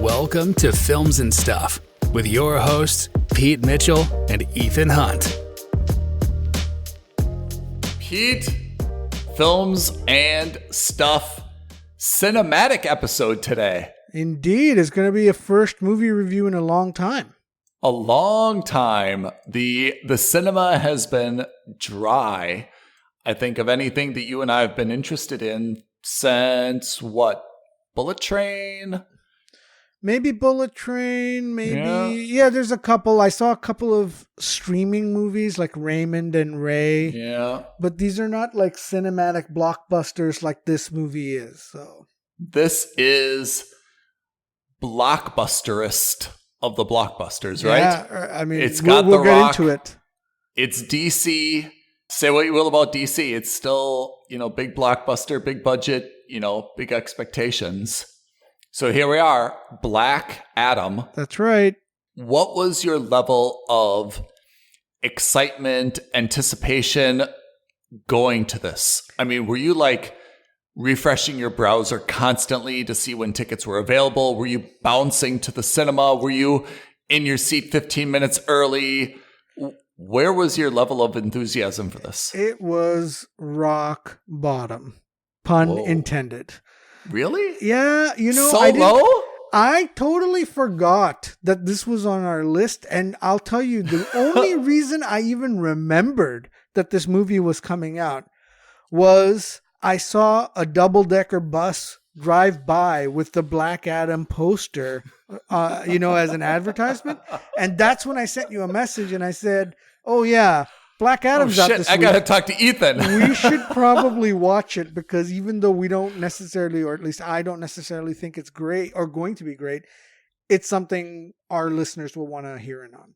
Welcome to Films and Stuff with your hosts, Pete Mitchell and Ethan Hunt. Pete, Films and Stuff cinematic episode today. Indeed, it's going to be a first movie review in a long time. A long time. The cinema has been dry, I think, of anything that you and I have been interested in since what? Bullet Train? Maybe Bullet Train, maybe. Yeah, there's a couple. I saw a couple of streaming movies like Raymond and Ray. Yeah. But these are not like cinematic blockbusters like this movie is. So this is blockbusterist of the blockbusters, right? Yeah, I mean, it's got we'll The get Rock. into it. It's DC. Say what you will about DC. It's still, big blockbuster, big budget, big expectations. So here we are, Black Adam. That's right. What was your level of excitement, anticipation going to this? I mean, were you like refreshing your browser constantly to see when tickets were available? Were you bouncing to the cinema? Were you in your seat 15 minutes early? Where was your level of enthusiasm for this? It was rock bottom. Pun intended. Really? Yeah, so low? I totally forgot that this was on our list, and I'll tell you, the only reason I even remembered that this movie was coming out was I saw a double-decker bus drive by with the Black Adam poster, as an advertisement, and that's when I sent you a message, and I said, oh yeah, Black Adam's out this week. I gotta talk to Ethan. We should probably watch it because even though we don't necessarily, or at least I don't necessarily think it's great or going to be great, it's something our listeners will want to hear in on.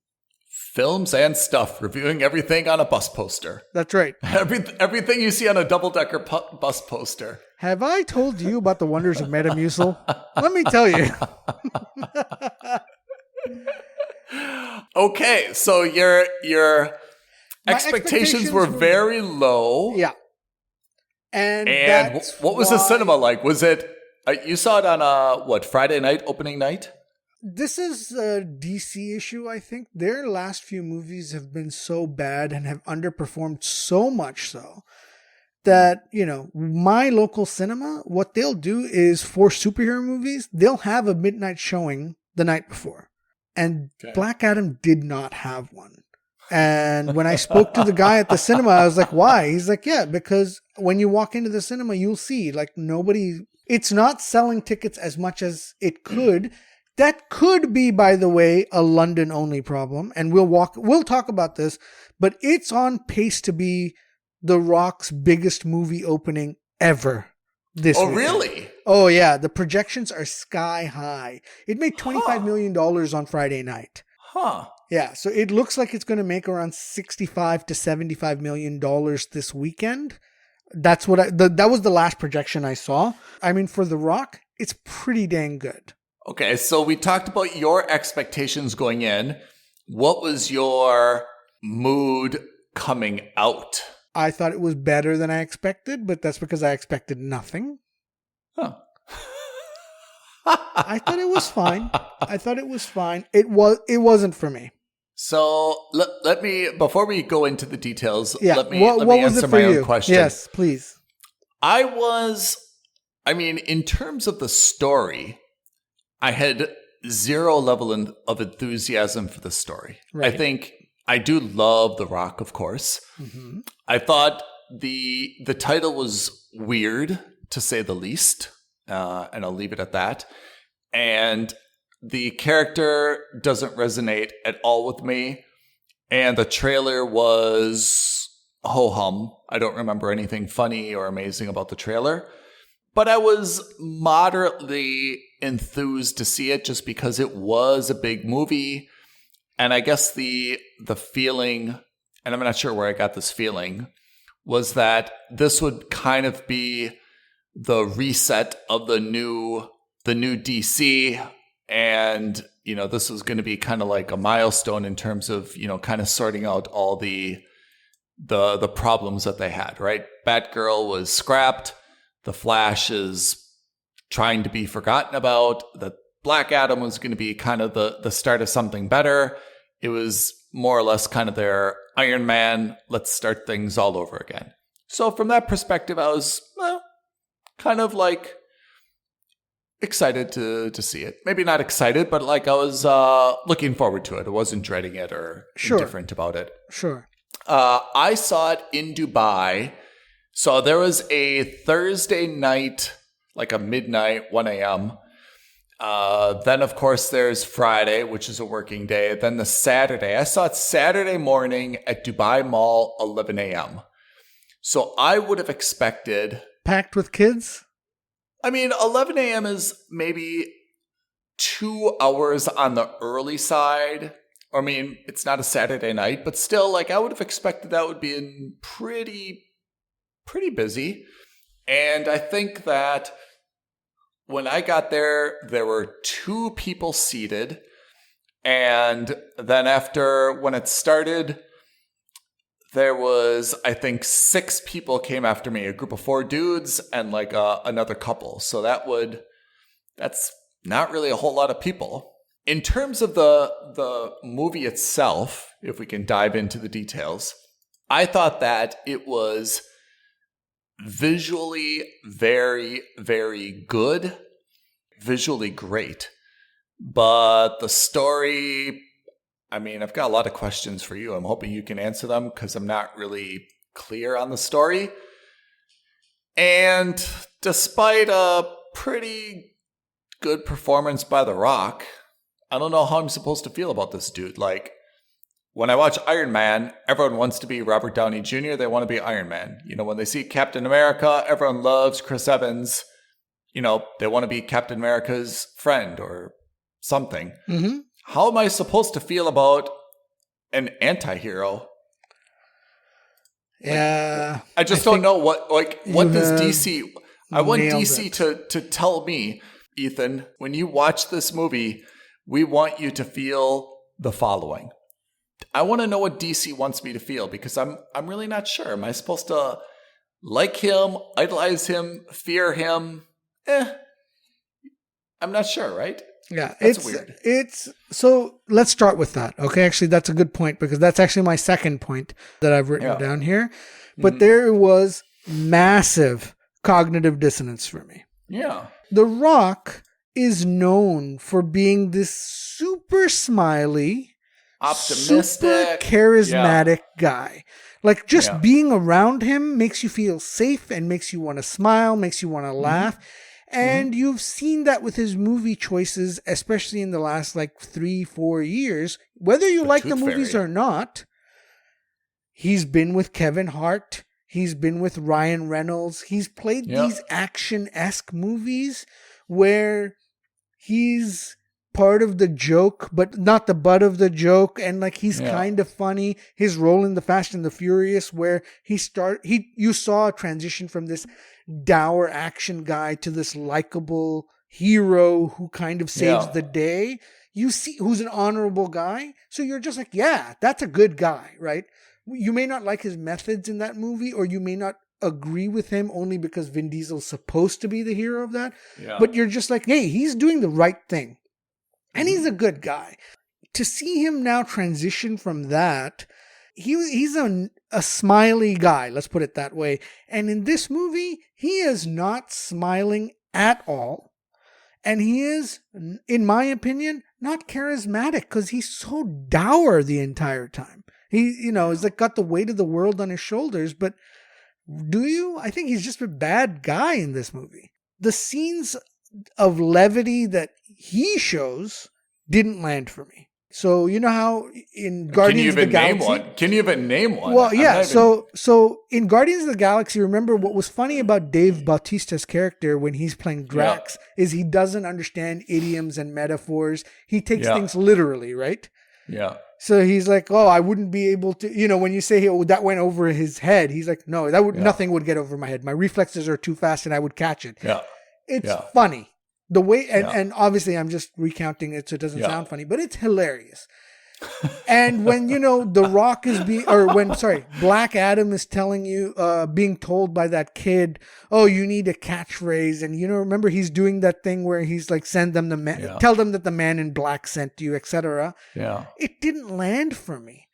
Films and Stuff, reviewing everything on a bus poster. That's right. Everything you see on a double-decker bus poster. Have I told you about the wonders of Metamucil? Let me tell you. Okay, so your expectations were very low. Yeah. And what was the cinema like? Was it, you saw it on Friday night, opening night? This is a DC issue, I think. Their last few movies have been so bad and have underperformed so much so that, my local cinema, what they'll do is for superhero movies, they'll have a midnight showing the night before. And Black Adam did not have one. And when I spoke to the guy at the cinema, I was like, why? He's like, yeah, because when you walk into the cinema, you'll see it's not selling tickets as much as it could. That could be, by the way, a London only problem. And we'll talk about this, but it's on pace to be The Rock's biggest movie opening ever this week. Really? Oh yeah. The projections are sky high. It made $25 million on Friday night. Huh. Yeah, so it looks like it's going to make around $65 to $75 million this weekend. That's what that was the last projection I saw. I mean, for The Rock, it's pretty dang good. Okay, so we talked about your expectations going in. What was your mood coming out? I thought it was better than I expected, but that's because I expected nothing. Huh. I thought it was fine. It wasn't for me. So let me, before we go into the details, let me what answer my own question. Yes, please. In terms of the story, I had zero level of enthusiasm for the story. Right. I think I do love The Rock, of course. Mm-hmm. I thought the title was weird, to say the least, and I'll leave it at that. And the character doesn't resonate at all with me. And the trailer was ho-hum. I don't remember anything funny or amazing about the trailer. But I was moderately enthused to see it just because it was a big movie. And I guess the feeling, and I'm not sure where I got this feeling, was that this would kind of be the reset of the new DC. And, this was going to be kind of like a milestone in terms of, kind of sorting out all the problems that they had, right? Batgirl was scrapped. The Flash is trying to be forgotten about. The Black Adam was going to be kind of the start of something better. It was more or less kind of their Iron Man, let's start things all over again. So from that perspective, I was kind of like excited to see it. Maybe not excited, but like I was looking forward to it. I wasn't dreading it or indifferent about it. Sure. I saw it in Dubai. So there was a Thursday night, like a midnight, 1 a.m. Then, of course, there's Friday, which is a working day. Then the Saturday. I saw it Saturday morning at Dubai Mall, 11 a.m. So I would have expected... Packed with kids? I mean, 11 a.m. is maybe 2 hours on the early side. I mean, it's not a Saturday night, but still, like, I would have expected that would be in pretty busy. And I think that when I got there, there were 2 people seated. And then when it started, there was, I think, 6 people came after me, a group of 4 dudes and like another couple. So that's not really a whole lot of people. In terms of the movie itself, if we can dive into the details, I thought that it was visually very, very good, visually great. But the story, I mean, I've got a lot of questions for you. I'm hoping you can answer them because I'm not really clear on the story. And despite a pretty good performance by The Rock, I don't know how I'm supposed to feel about this dude. Like, when I watch Iron Man, everyone wants to be Robert Downey Jr. They want to be Iron Man. You know, when they see Captain America, everyone loves Chris Evans. You know, they want to be Captain America's friend or something. Mm-hmm. How am I supposed to feel about an anti-hero? Yeah. I just don't know what does DC... I want DC to tell me, Ethan, when you watch this movie, we want you to feel the following. I want to know what DC wants me to feel because I'm really not sure. Am I supposed to like him, idolize him, fear him? I'm not sure, right? Yeah, that's weird. So let's start with that. Okay, actually, that's a good point because that's actually my second point that I've written down here. But there was massive cognitive dissonance for me. Yeah. The Rock is known for being this super smiley, optimistic, super charismatic guy. Like just being around him makes you feel safe and makes you want to smile, makes you want to laugh. And you've seen that with his movie choices, especially in the last like 3-4 years. Whether you like the movies or not, he's been with Kevin Hart. He's been with Ryan Reynolds. He's played these action-esque movies where he's part of the joke, but not the butt of the joke. And like, he's kind of funny. His role in the Fast and the Furious, where you saw a transition from this dour action guy to this likable hero who kind of saves the day. You see, who's an honorable guy. So you're just like, yeah, that's a good guy, right? You may not like his methods in that movie, or you may not agree with him only because Vin Diesel's supposed to be the hero of that. Yeah. But you're just like, hey, he's doing the right thing. And he's a good guy. To see him now transition from that, he's a smiley guy, let's put it that way. And in this movie, he is not smiling at all. And he is, in my opinion, not charismatic because he's so dour the entire time. He, he's like got the weight of the world on his shoulders. But do you? I think he's just a bad guy in this movie. The scenes of levity that he shows didn't land for me. So you know how in Guardians of the Galaxy... Can you even name one? Well, yeah. So in Guardians of the Galaxy, remember what was funny about Dave Bautista's character when he's playing Drax is he doesn't understand idioms and metaphors. He takes things literally, right? Yeah. So he's like, oh, I wouldn't be able to, when you say, oh, that went over his head, he's like, no, nothing would get over my head. My reflexes are too fast and I would catch it. Yeah. It's funny. The way, and obviously I'm just recounting it so it doesn't sound funny, but it's hilarious. And when, The Rock is Black Adam is telling you, being told by that kid, oh, you need a catchphrase. And, remember he's doing that thing where he's like, tell them that the man in black sent you, etc. Yeah. It didn't land for me.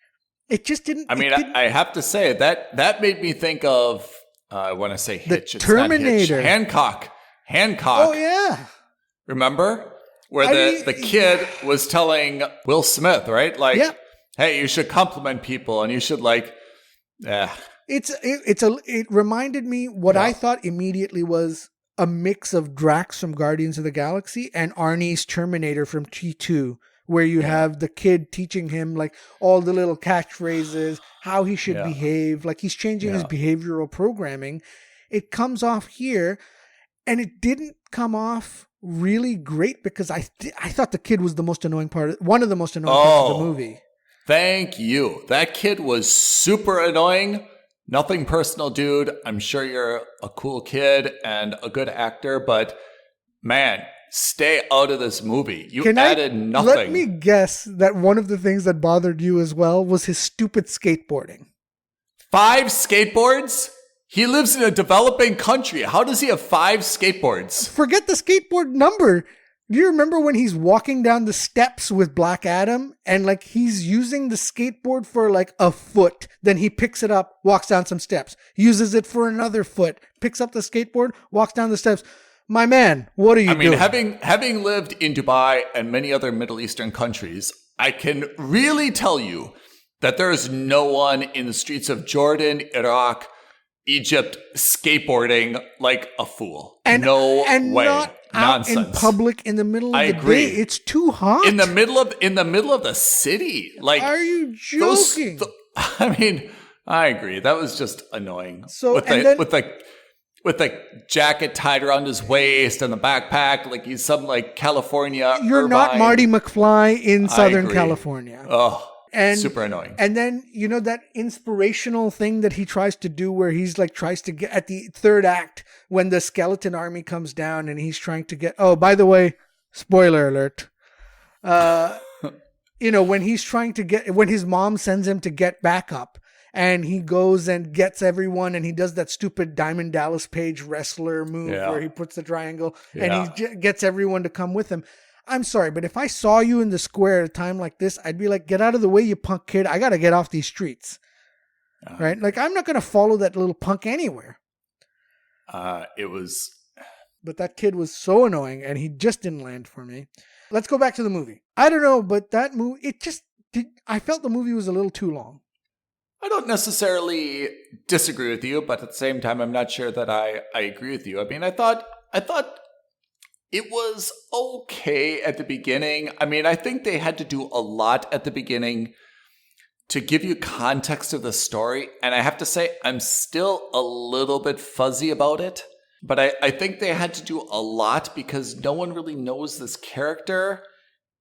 It just didn't. I mean, I have to say that made me think of, I want to say Hitch. The Terminator. It's not Hitch. Hancock. Oh, yeah. Remember? Where the kid was telling Will Smith, right? Like, hey, you should compliment people and you should It reminded me what I thought immediately was a mix of Drax from Guardians of the Galaxy and Arnie's Terminator from T2, where you have the kid teaching him like all the little catchphrases, how he should behave, like he's changing his behavioral programming. It comes off here, and it didn't come off really great because I thought the kid was the most annoying part, one of the most annoying parts of the movie. Thank you. That kid was super annoying. Nothing personal, dude. I'm sure you're a cool kid and a good actor, but man, stay out of this movie. You added nothing. Let me guess that one of the things that bothered you as well was his stupid skateboarding. 5 skateboards? He lives in a developing country. How does he have 5 skateboards? Forget the skateboard number. Do you remember when he's walking down the steps with Black Adam and like he's using the skateboard for like a foot, then he picks it up, walks down some steps, uses it for another foot, picks up the skateboard, walks down the steps. My man, what are you doing? Having lived in Dubai and many other Middle Eastern countries, I can really tell you that there is no one in the streets of Jordan, Iraq, Egypt skateboarding like a fool. No way. Not Nonsense. Out in public in the middle of the day. It's too hot. In the middle of the city. Like, are you joking? I agree. That was just annoying. So with the jacket tied around his waist and the backpack, like he's some like California. You're Irvine. Not Marty McFly in Southern California. Oh. And super annoying. And then, that inspirational thing that he tries to do where he's like, tries to get at the third act when the skeleton army comes down and he's trying to get, oh, by the way, spoiler alert. When he's trying to get, when his mom sends him to get backup and he goes and gets everyone and he does that stupid Diamond Dallas Page wrestler move where he puts the triangle and he gets everyone to come with him. I'm sorry, but if I saw you in the square at a time like this, I'd be like, get out of the way, you punk kid. I got to get off these streets. Right? Like, I'm not going to follow that little punk anywhere. But that kid was so annoying, and he just didn't land for me. Let's go back to the movie. I don't know, but that movie, I felt the movie was a little too long. I don't necessarily disagree with you, but at the same time, I'm not sure that I agree with you. I mean, I thought it was okay at the beginning. I mean, I think they had to do a lot at the beginning to give you context of the story. And I have to say, I'm still a little bit fuzzy about it. But I think they had to do a lot because no one really knows this character.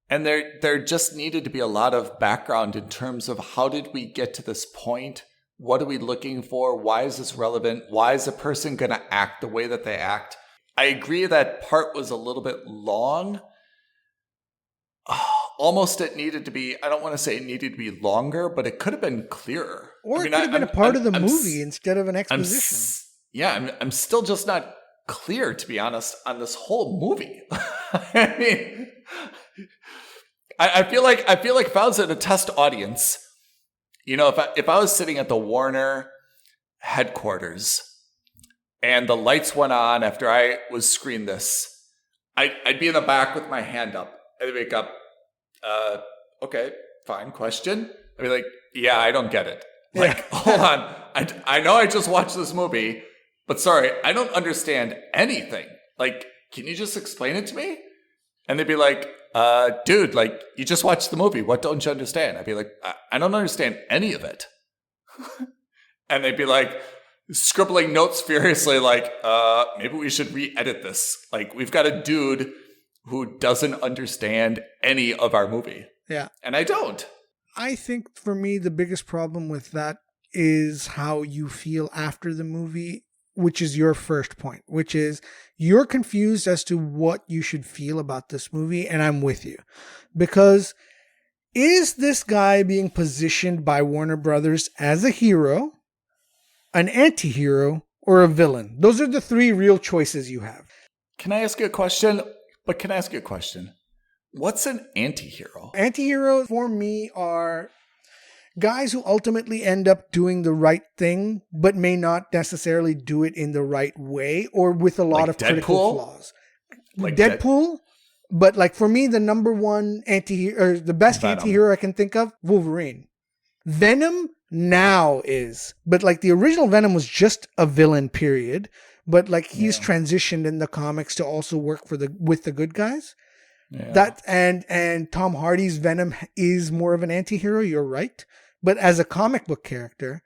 And there just needed to be a lot of background in terms of how did we get to this point? What are we looking for? Why is this relevant? Why is a person going to act the way that they act? I agree that part was a little bit long. Almost it needed to be, I don't want to say it needed to be longer, but it could have been clearer. Or it could have been a part of the movie instead of an exposition. I'm still just not clear, to be honest, on this whole movie. I mean, I feel like if I was at a test audience, if I was sitting at the Warner headquarters and the lights went on after I was screened this, I'd be in the back with my hand up. I'd wake up, okay, fine, question. I'd be like, yeah, I don't get it. Like, hold on. I know I just watched this movie, but sorry, I don't understand anything. Like, can you just explain it to me? And they'd be like, dude, like, you just watched the movie. What don't you understand? I'd be like, I don't understand any of it. And they'd be like, scribbling notes furiously, like, maybe we should re-edit this. Like, we've got a dude who doesn't understand any of our movie. Yeah. And I don't. I think for me, the biggest problem with that is how you feel after the movie, which is your first point, which is you're confused as to what you should feel about this movie. And I'm with you because Is this guy being positioned by Warner Brothers as a hero, an anti-hero, or a villain? Those are the three real choices you have. Can I ask you a question? What's an anti-hero? Anti-heroes for me are guys who ultimately end up doing the right thing, but may not necessarily do it in the right way or with a lot of critical flaws. Like Deadpool? But like for me, the number one anti-hero, or the best anti-hero I can think of, Wolverine. Venom now is, but like the original Venom was just a villain, period. But like he's transitioned in the comics to also work with the good guys. Yeah. That and Tom Hardy's Venom is more of an anti-hero. You're right, but as a comic book character,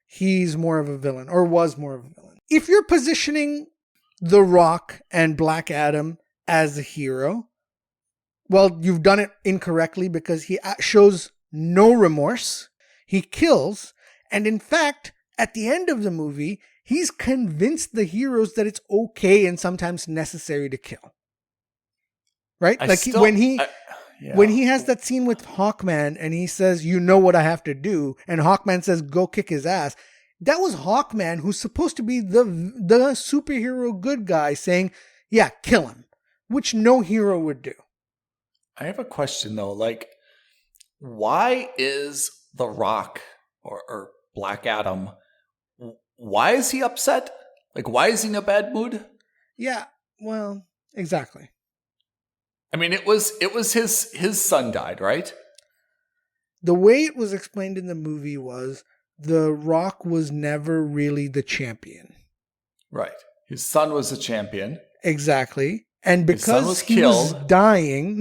he's more of a villain, or was more of a villain. If you're positioning The Rock and Black Adam as a hero, well, you've done it incorrectly because he shows no remorse. He kills. And in fact, at the end of the movie, he's convinced the heroes that it's okay and sometimes necessary to kill. Right? When he has that scene with Hawkman and he says, you know what I have to do. And Hawkman says, go kick his ass. That was Hawkman, who's supposed to be the superhero good guy, saying, yeah, kill him, which no hero would do. I have a question though. Like, why is The Rock or Black Adam, why is he upset? Like, why is he in a bad mood? Yeah, well, exactly. I mean, it was his son died, right? The way it was explained in the movie was The Rock was never really the champion. Right. His son was the champion. Exactly. And because he was dying,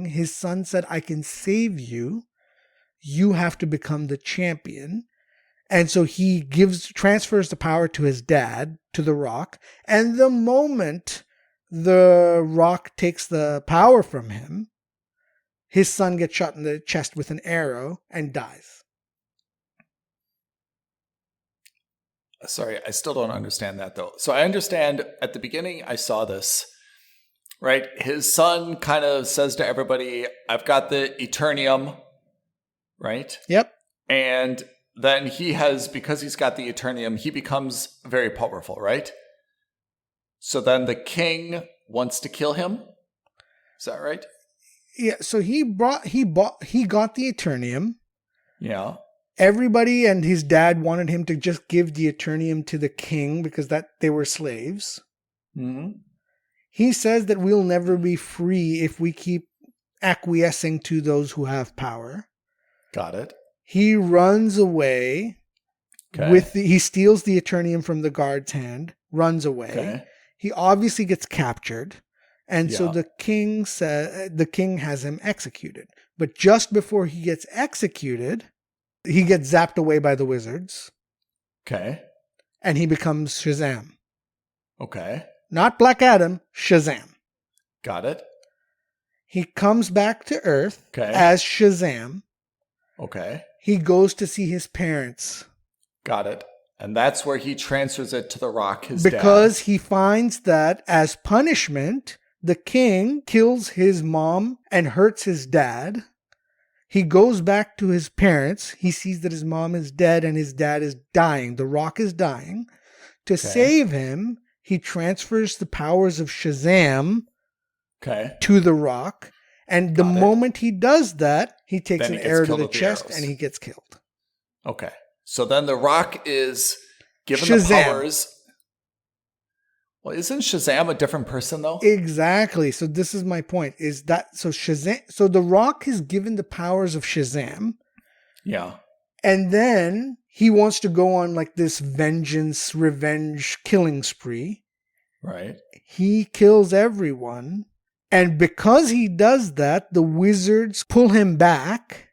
his son said, I can save you. You have to become the champion. And so he transfers the power to his dad, to The Rock. And the moment The Rock takes the power from him, his son gets shot in the chest with an arrow and dies. Sorry, I still don't understand that though. So I understand at the beginning I saw this, right? His son kind of says to everybody, I've got the Eternium, right? Yep. And then because he's got the Eternium, he becomes very powerful, right? So then the king wants to kill him. Is that right? Yeah, so he got the Eternium. Yeah. Everybody and his dad wanted him to just give the Eternium to the king because they were slaves. Mm-hmm. He says that we'll never be free if we keep acquiescing to those who have power. Got it. He runs away. Okay. He steals the Eternium from the guard's hand, runs away. Okay. He obviously gets captured. And so the king has him executed. But just before he gets executed, he gets zapped away by the wizards. Okay. And he becomes Shazam. Okay. Not Black Adam, Shazam. Got it. He comes back to Earth as Shazam. Okay. He goes to see his parents. Got it. And that's where he transfers it to The Rock, his dad. Because he finds that as punishment, the king kills his mom and hurts his dad. He goes back to his parents. He sees that his mom is dead and his dad is dying. The Rock is dying. To save him, he transfers the powers of Shazam to The Rock. And the moment he does that, he takes an arrow to the chest and he gets killed. Okay. So then The Rock is given the powers. Well, isn't Shazam a different person though? Exactly. So this is my point. So The Rock is given the powers of Shazam. Yeah. And then he wants to go on like this revenge killing spree. Right. He kills everyone. And because he does that, the wizards pull him back.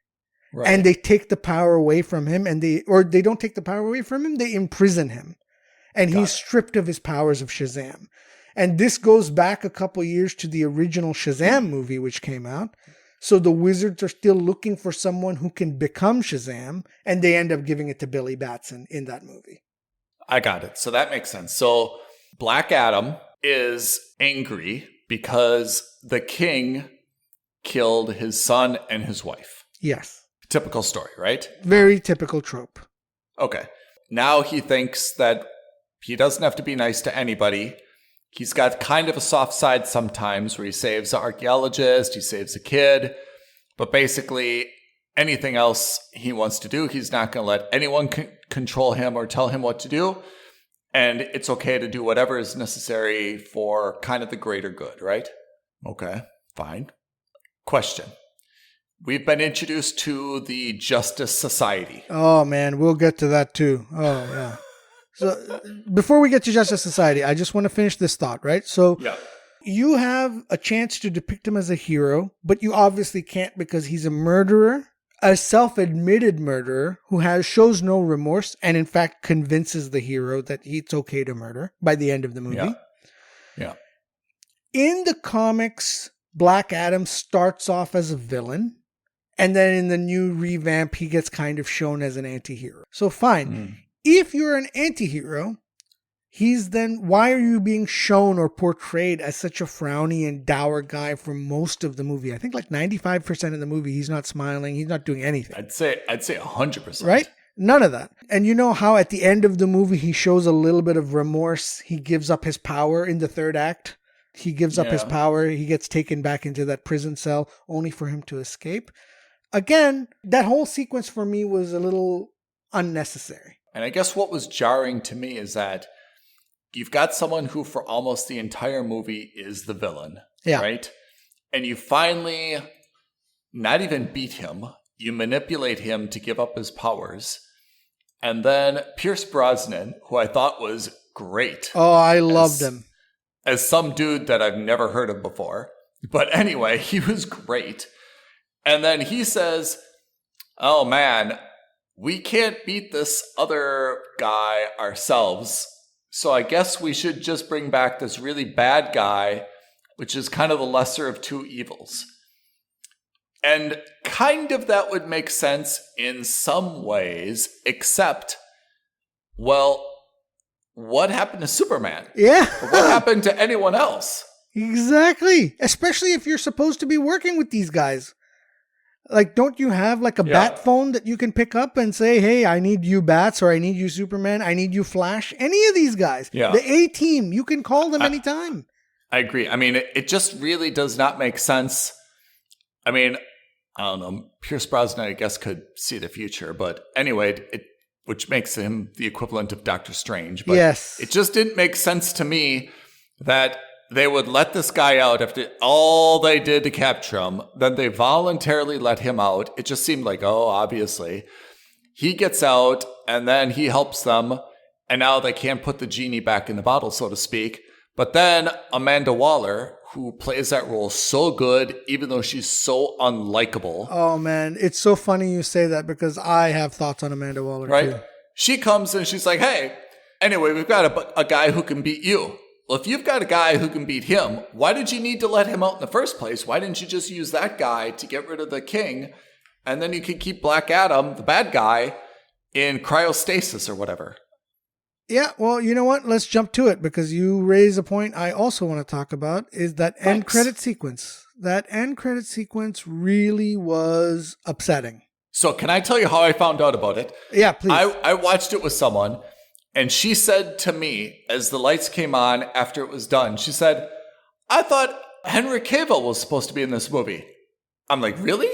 Right. And they take the power away from him. They don't take the power away from him. They imprison him. And he's stripped of his powers of Shazam. And this goes back a couple years to the original Shazam movie, which came out. So the wizards are still looking for someone who can become Shazam. And they end up giving it to Billy Batson in that movie. I got it. So that makes sense. So Black Adam is angry because the king killed his son and his wife. Yes. Typical story, right? Very typical trope. Okay. Now he thinks that he doesn't have to be nice to anybody. He's got kind of a soft side sometimes where he saves an archaeologist, he saves a kid, but basically anything else he wants to do, he's not going to let anyone control him or tell him what to do. And it's okay to do whatever is necessary for kind of the greater good, right? Okay, fine. Question. We've been introduced to the Justice Society. Oh, man, we'll get to that too. Oh, yeah. So before we get to Justice Society, I just want to finish this thought, right? So you have a chance to depict him as a hero, but you obviously can't because he's a murderer, a self-admitted murderer who shows no remorse and in fact convinces the hero that it's okay to murder by the end of the movie. Yeah. In the comics, Black Adam starts off as a villain. And then in the new revamp, he gets kind of shown as an anti-hero. So fine. If you're an anti-hero, why are you being shown or portrayed as such a frowny and dour guy for most of the movie? I think like 95% of the movie, he's not smiling. He's not doing anything. I'd say 100%. Right? None of that. And you know how at the end of the movie, he shows a little bit of remorse. He gives up his power in the third act. He gives up his power. He gets taken back into that prison cell only for him to escape. Again, that whole sequence for me was a little unnecessary. And I guess what was jarring to me is that you've got someone who for almost the entire movie is the villain, right? And you finally not even beat him. You manipulate him to give up his powers. And then Pierce Brosnan, who I thought was great. Oh, I loved him. As some dude that I've never heard of before. But anyway, he was great. And then he says, oh man, we can't beat this other guy ourselves. So I guess we should just bring back this really bad guy, which is kind of the lesser of two evils. And kind of that would make sense in some ways, except, well, what happened to Superman? Yeah. Or what happened to anyone else? Exactly. Especially if you're supposed to be working with these guys. Like, don't you have like a bat phone that you can pick up and say, hey, I need you Bats, or I need you Superman, I need you Flash? Any of these guys. Yeah. The A-Team, you can call them anytime. I agree. I mean, it just really does not make sense. I mean, I don't know. Pierce Brosnan, I guess, could see the future. But anyway, which makes him the equivalent of Doctor Strange. But it just didn't make sense to me that they would let this guy out after all they did to capture him. Then they voluntarily let him out. It just seemed like, oh, obviously. He gets out, and then he helps them. And now they can't put the genie back in the bottle, so to speak. But then Amanda Waller, who plays that role so good, even though she's so unlikable. Oh, man. It's so funny you say that because I have thoughts on Amanda Waller, too. She comes and she's like, hey, anyway, we've got a guy who can beat you. Well, if you've got a guy who can beat him, why did you need to let him out in the first place? Why didn't you just use that guy to get rid of the king? And then you could keep Black Adam, the bad guy, in cryostasis or whatever. Yeah, well, you know what? Let's jump to it because you raise a point I also want to talk about is that end credit sequence. That end credit sequence really was upsetting. So can I tell you how I found out about it? Yeah, please. I watched it with someone. And she said to me, as the lights came on after it was done, she said, I thought Henry Cavill was supposed to be in this movie. I'm like, really?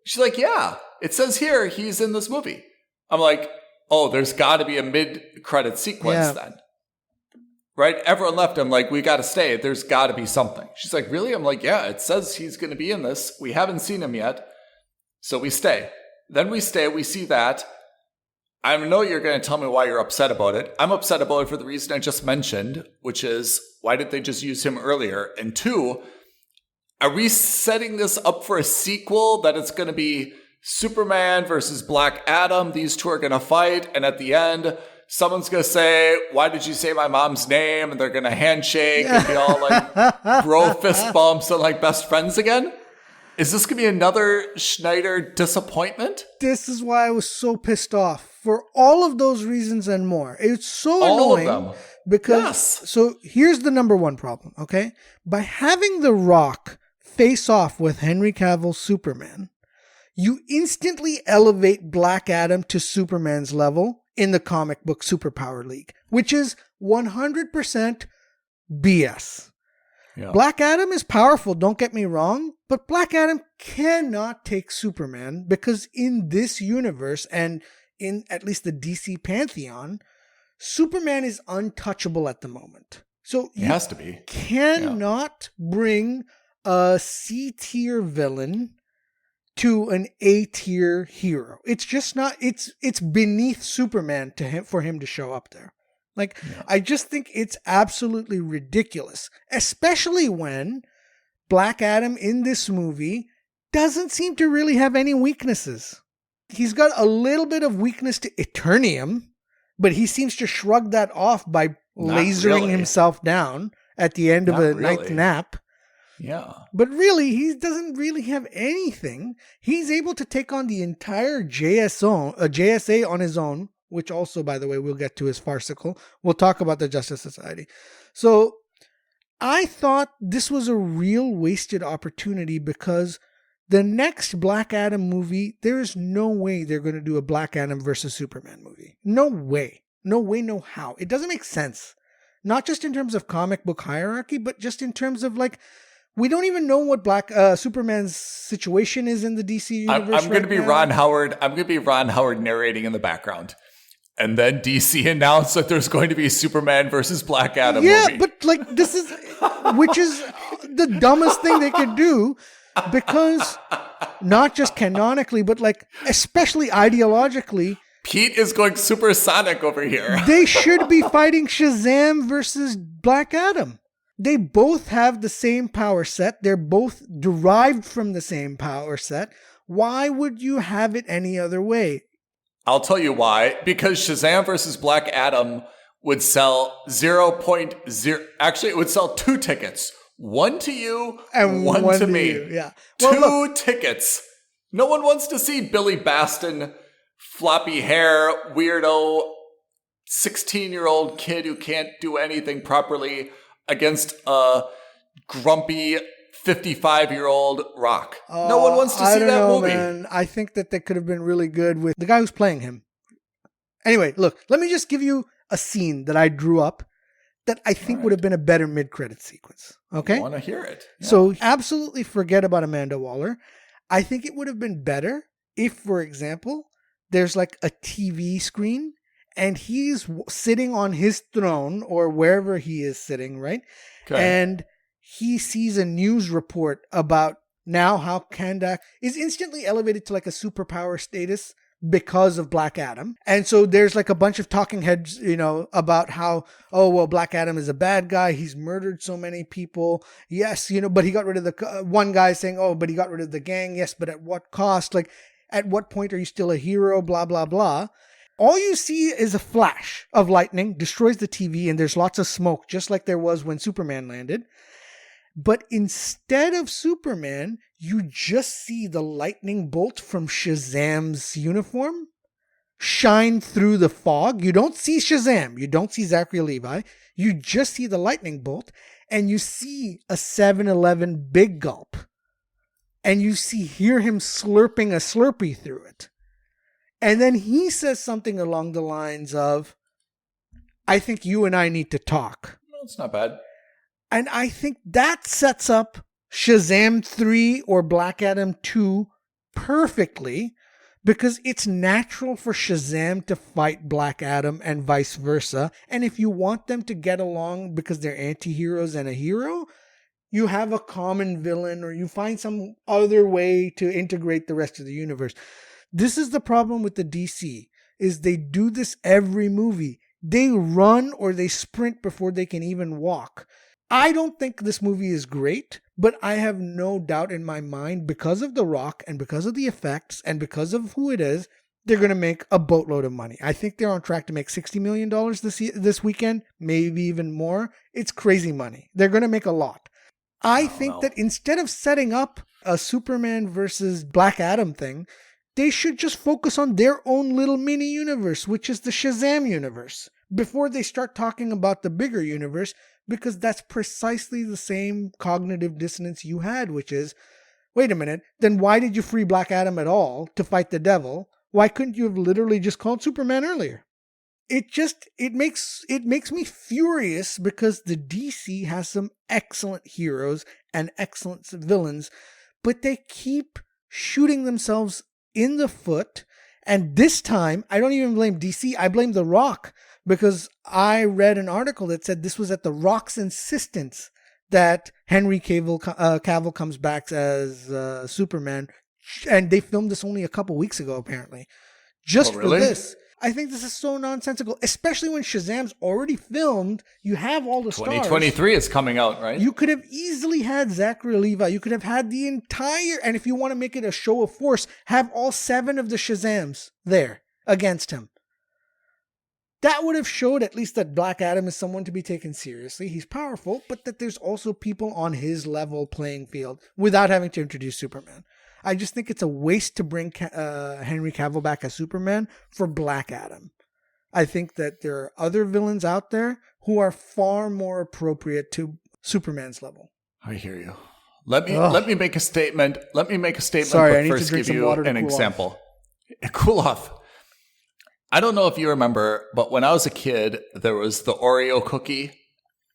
She's like, yeah, it says here he's in this movie. I'm like, oh, there's got to be a mid-credit sequence then. Right? Everyone left. I'm like, we got to stay. There's got to be something. She's like, really? I'm like, yeah, it says he's going to be in this. We haven't seen him yet. So we stay. Then we stay. We see that. I know you're going to tell me why you're upset about it. I'm upset about it for the reason I just mentioned, which is, why did they just use him earlier? And two, are we setting this up for a sequel that it's going to be Superman versus Black Adam? These two are going to fight. And at the end, someone's going to say, why did you say my mom's name? And they're going to handshake and be all like bro fist bumps and like best friends again. Is this going to be another Schneider disappointment? This is why I was so pissed off. For all of those reasons and more. It's so annoying. All of them. Because, so here's the number one problem, okay? By having The Rock face off with Henry Cavill's Superman, you instantly elevate Black Adam to Superman's level in the comic book Superpower League, which is 100% BS. Yeah. Black Adam is powerful, don't get me wrong, but Black Adam cannot take Superman because in this universe and in at least the DC Pantheon, Superman is untouchable at the moment. So it has to be. Cannot bring a C-tier villain to an A-tier hero. It's just not, it's beneath Superman for him to show up there. I just think it's absolutely ridiculous, especially when Black Adam in this movie doesn't seem to really have any weaknesses. He's got a little bit of weakness to Eternium, but he seems to shrug that off by lasering himself down at the end of a night nap. Yeah. But really, he doesn't really have anything. He's able to take on the entire JSA on his own, which also, by the way, we'll get to is farcical. We'll talk about the Justice Society. So I thought this was a real wasted opportunity because the next Black Adam movie, there is no way they're going to do a Black Adam versus Superman movie. No way. No way, no how. It doesn't make sense. Not just in terms of comic book hierarchy, but just in terms of we don't even know what Superman's situation is in the DC universe. I'm going to be Ron Howard. I'm going to be Ron Howard narrating in the background. And then DC announced that there's going to be Superman versus Black Adam movie. Yeah, but this is, which is the dumbest thing they could do because not just canonically, but especially ideologically. Pete is going supersonic over here. They should be fighting Shazam versus Black Adam. They both have the same power set. They're both derived from the same power set. Why would you have it any other way? I'll tell you why. Because Shazam versus Black Adam would sell 0.0. Actually, it would sell 2 tickets. One to you and one to me. You. Yeah. Well, 2 tickets. No one wants to see Billy Baston, floppy hair, weirdo, 16-year-old kid who can't do anything properly against a grumpy 55-year-old Rock. No one wants to see that movie. Man. I think that they could have been really good with the guy who's playing him. Anyway, look, let me just give you a scene that I drew up that I think would have been a better mid-credit sequence. Okay? I want to hear it. Yeah. So absolutely forget about Amanda Waller. I think it would have been better if, for example, there's a TV screen and he's sitting on his throne or wherever he is sitting, right? Okay. And he sees a news report about now how Kandak is instantly elevated to a superpower status because of Black Adam. And so there's a bunch of talking heads, about how, Black Adam is a bad guy. He's murdered so many people. Yes, but he got rid of the, one guy saying, but he got rid of the gang. Yes, but at what cost? At what point are you still a hero? Blah, blah, blah. All you see is a flash of lightning, destroys the TV, and there's lots of smoke, just like there was when Superman landed. But instead of Superman, you just see the lightning bolt from Shazam's uniform shine through the fog. You don't see Shazam. You don't see Zachary Levi. You just see the lightning bolt, and you see a 7-Eleven Big Gulp. And you hear him slurping a Slurpee through it. And then he says something along the lines of, I think you and I need to talk. No, it's not bad. And I think that sets up Shazam 3 or Black Adam 2 perfectly because it's natural for Shazam to fight Black Adam and vice versa. And if you want them to get along because they're anti-heroes and a hero, you have a common villain or you find some other way to integrate the rest of the universe. This is the problem with the DC, is they do this every movie. They run or they sprint before they can even walk. I don't think this movie is great, but I have no doubt in my mind because of The Rock and because of the effects and because of who it is, they're going to make a boatload of money. I think they're on track to make $60 million this weekend, maybe even more. It's crazy money. They're going to make a lot. I think that instead of setting up a Superman versus Black Adam thing, they should just focus on their own little mini universe, which is the Shazam universe. Before they start talking about the bigger universe, because that's precisely the same cognitive dissonance you had, which is, wait a minute, then why did you free Black Adam at all to fight the devil? Why couldn't you have literally just called Superman earlier? It makes me furious because the DC has some excellent heroes and excellent villains, but they keep shooting themselves in the foot. And this time, I don't even blame DC, I blame The Rock, because I read an article that said this was at The Rock's insistence that Henry Cavill comes back as Superman, and they filmed this only a couple weeks ago, apparently, just for this. I think this is so nonsensical, especially when Shazam's already filmed. You have all the stars. 2023 is coming out, right? You could have easily had Zachary Levi. You could have had the entire, and if you want to make it a show of force, have all 7 of the Shazams there against him. That would have showed at least that Black Adam is someone to be taken seriously. He's powerful, but that there's also people on his level playing field without having to introduce Superman. I just think it's a waste to bring Henry Cavill back as Superman for Black Adam. I think that there are other villains out there who are far more appropriate to Superman's level. I hear you. Let me make a statement. Sorry, but first give you an example. Cool off. I don't know if you remember, but when I was a kid, there was the Oreo cookie,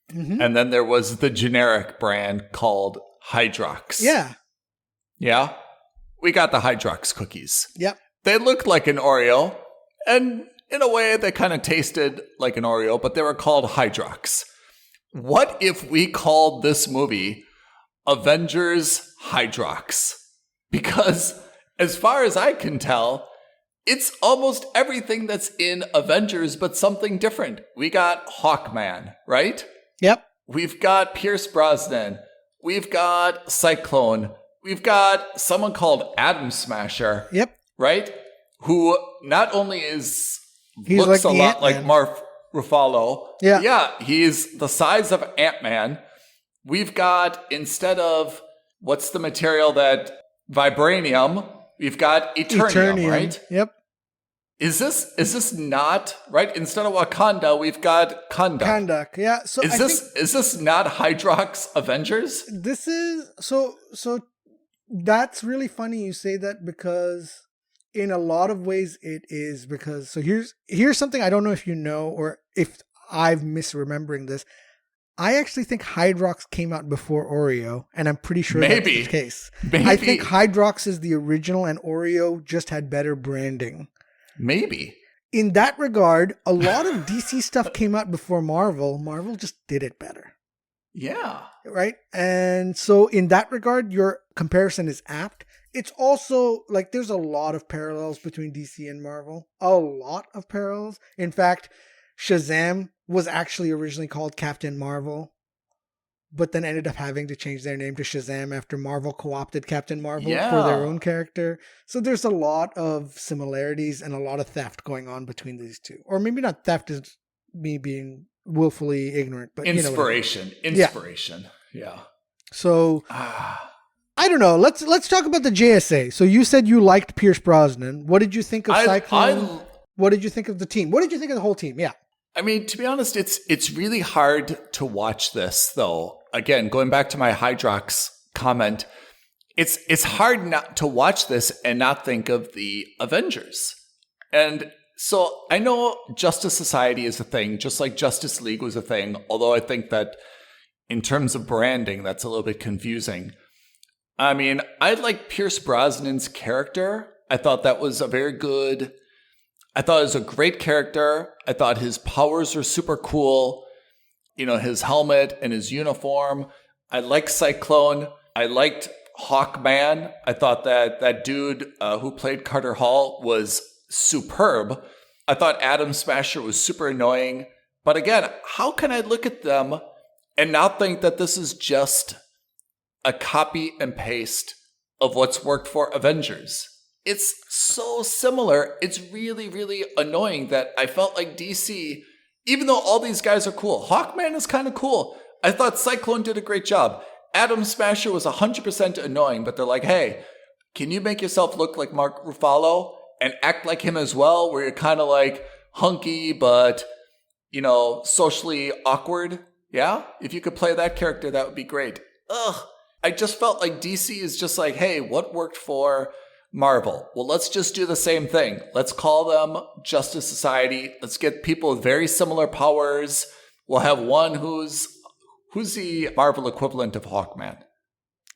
and then there was the generic brand called Hydrox. Yeah. Yeah? We got the Hydrox cookies. Yep. They looked like an Oreo, and in a way, they kind of tasted like an Oreo, but they were called Hydrox. What if we called this movie Avengers Hydrox? Because as far as I can tell, it's almost everything that's in Avengers, but something different. We got Hawkman, right? Yep. We've got Pierce Brosnan. We've got Cyclone. We've got someone called Atom Smasher. Yep. Right? Who not only looks like a lot like Mark Ruffalo. Yeah. Yeah, he's the size of Ant-Man. We've got, instead of, what's the material that, vibranium, we've got Eternium, right? Yep. Is this not, right? Instead of Wakanda, we've got Kahndaq. Yeah. So is this not Hydrox Avengers? This is so that's really funny you say that, because in a lot of ways it is, because so here's something I don't know if you know or if I'm misremembering this. I actually think Hydrox came out before Oreo, and I'm pretty sure that's the case. Maybe. I think Hydrox is the original and Oreo just had better branding. Maybe. In that regard, a lot of DC stuff came out before Marvel. Marvel just did it better. Yeah. Right? And so in that regard, your comparison is apt. It's also like there's a lot of parallels between DC and Marvel. A lot of parallels. In fact, Shazam was actually originally called Captain Marvel, but then ended up having to change their name to Shazam after Marvel co-opted Captain Marvel for their own character. So there's a lot of similarities and a lot of theft going on between these two. Or maybe not theft, is me being willfully ignorant, but inspiration. Yeah. So I don't know. Let's talk about the JSA. So you said you liked Pierce Brosnan. What did you think of Cyclone? What did you think of the team? What did you think of the whole team? Yeah. I mean, to be honest, it's really hard to watch this, though. Again, going back to my Hydrox comment, it's hard not to watch this and not think of the Avengers. And so I know Justice Society is a thing, just like Justice League was a thing, although I think that in terms of branding, that's a little bit confusing. I mean, I like Pierce Brosnan's character. I thought that was I thought it was a great character. I thought his powers were super cool. You know, his helmet and his uniform. I liked Cyclone. I liked Hawkman. I thought that dude who played Carter Hall was superb. I thought Atom Smasher was super annoying. But again, how can I look at them and not think that this is just a copy and paste of what's worked for Avengers? It's so similar. It's really, really annoying that I felt like DC, even though all these guys are cool, Hawkman is kind of cool. I thought Cyclone did a great job. Atom Smasher was 100% annoying, but they're like, hey, can you make yourself look like Mark Ruffalo and act like him as well, where you're kind of like hunky, but, socially awkward? Yeah? If you could play that character, that would be great. Ugh. I just felt like DC is just like, hey, what worked for Marvel? Well, let's just do the same thing. Let's call them Justice Society. Let's get people with very similar powers. We'll have one who's the Marvel equivalent of Hawkman.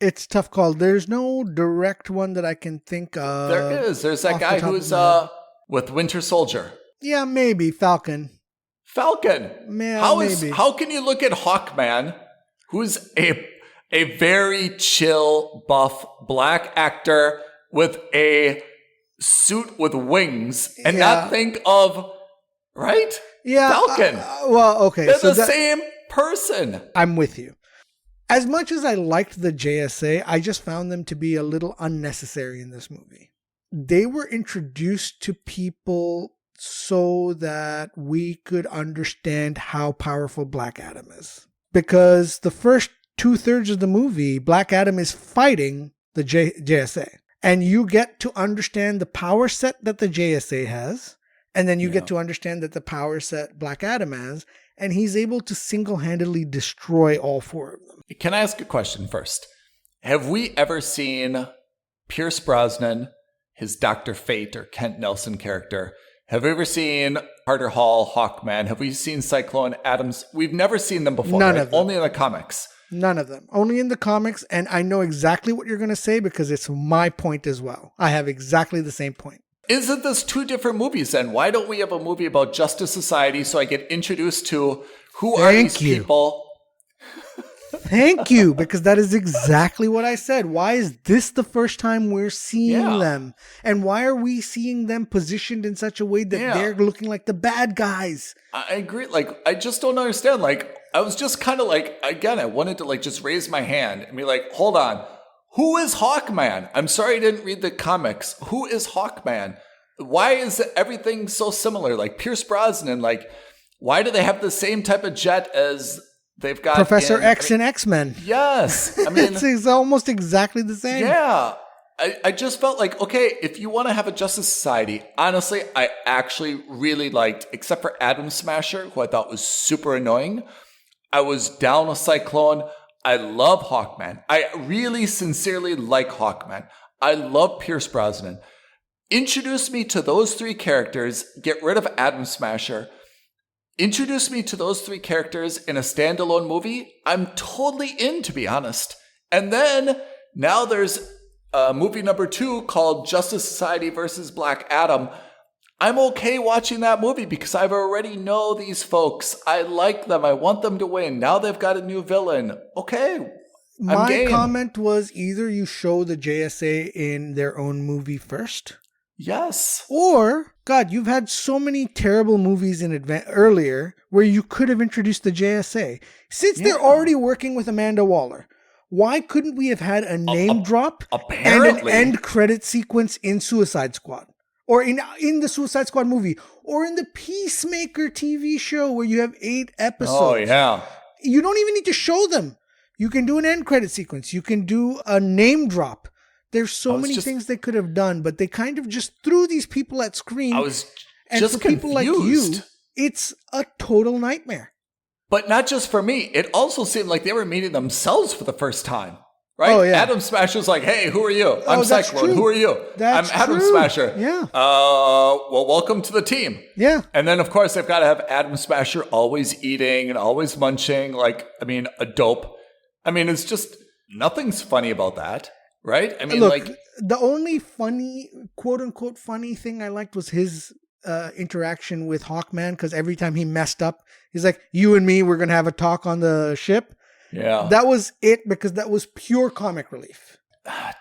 It's a tough call. There's no direct one that I can think of. There is. There's that guy who's with Winter Soldier. Yeah, maybe Falcon. Yeah, maybe. How can you look at Hawkman, who's a very chill, buff black actor with a suit with wings, and not think of, right? Yeah, Falcon. Well, okay. They're the same person. I'm with you. As much as I liked the JSA, I just found them to be a little unnecessary in this movie. They were introduced to people so that we could understand how powerful Black Adam is. Because the first 2/3 of the movie, Black Adam is fighting the JSA. And you get to understand the power set that the JSA has. And then you get to understand that the power set Black Adam has. And he's able to single-handedly destroy all four of them. Can I ask a question first? Have we ever seen Pierce Brosnan, his Dr. Fate or Kent Nelson character? Have we ever seen Carter Hall, Hawkman? Have we seen Cyclone Adams? We've never seen them before. None of them. Only in the comics. None of them. Only in the comics. And I know exactly what you're going to say because it's my point as well. I have exactly the same point. Isn't this two different movies then? Why don't we have a movie about Justice Society so I get introduced to who are these people? Thank you, because that is exactly what I said. Why is this the first time we're seeing them? And why are we seeing them positioned in such a way that they're looking like the bad guys? I agree. Like, I just don't understand. Like, I was just kind of like, again, I wanted to like just raise my hand and be like, hold on. Who is Hawkman? I'm sorry I didn't read the comics. Who is Hawkman? Why is everything so similar? Like Pierce Brosnan, like, why do they have the same type of jet as they've got Professor X in X-Men? Yes. I mean, it's almost exactly the same. Yeah. I just felt like, okay, if you want to have a Justice Society, honestly, I actually really liked, except for Atom Smasher, who I thought was super annoying. I was down with Cyclone. I love Hawkman. I really sincerely like Hawkman. I love Pierce Brosnan. Introduce me to those three characters, get rid of Atom Smasher. Introduce me to those three characters in a standalone movie. I'm totally in, to be honest. And then now there's movie number 2 called Justice Society versus Black Adam. I'm okay watching that movie because I already know these folks. I like them. I want them to win. Now they've got a new villain. Okay. My comment was either you show the JSA in their own movie first. Yes. Or, God, you've had so many terrible movies in earlier where you could have introduced the JSA. Since they're already working with Amanda Waller, why couldn't we have had a name drop and an end credit sequence in Suicide Squad? Or in the Suicide Squad movie, or in the Peacemaker TV show where you have 8 episodes. Oh, yeah. You don't even need to show them. You can do an end credit sequence. You can do a name drop. There's so many things they could have done, but they kind of just threw these people at screen. I was and just for confused. people like you, it's a total nightmare. But not just for me. It also seemed like they were meeting themselves for the first time. Right? Oh, yeah. Adam Smasher's like, hey, who are you? I'm Cyclone. Who are you? I'm Adam Smasher. Yeah. Well, welcome to the team. Yeah. And then, of course, they've got to have Adam Smasher always eating and always munching. Like, I mean, a dope. I mean, it's just, nothing's funny about that. Right? I mean, look, the only funny, quote unquote, funny thing I liked was his interaction with Hawkman, because every time he messed up, he's like, you and me, we're going to have a talk on the ship. Yeah. That was it, because that was pure comic relief.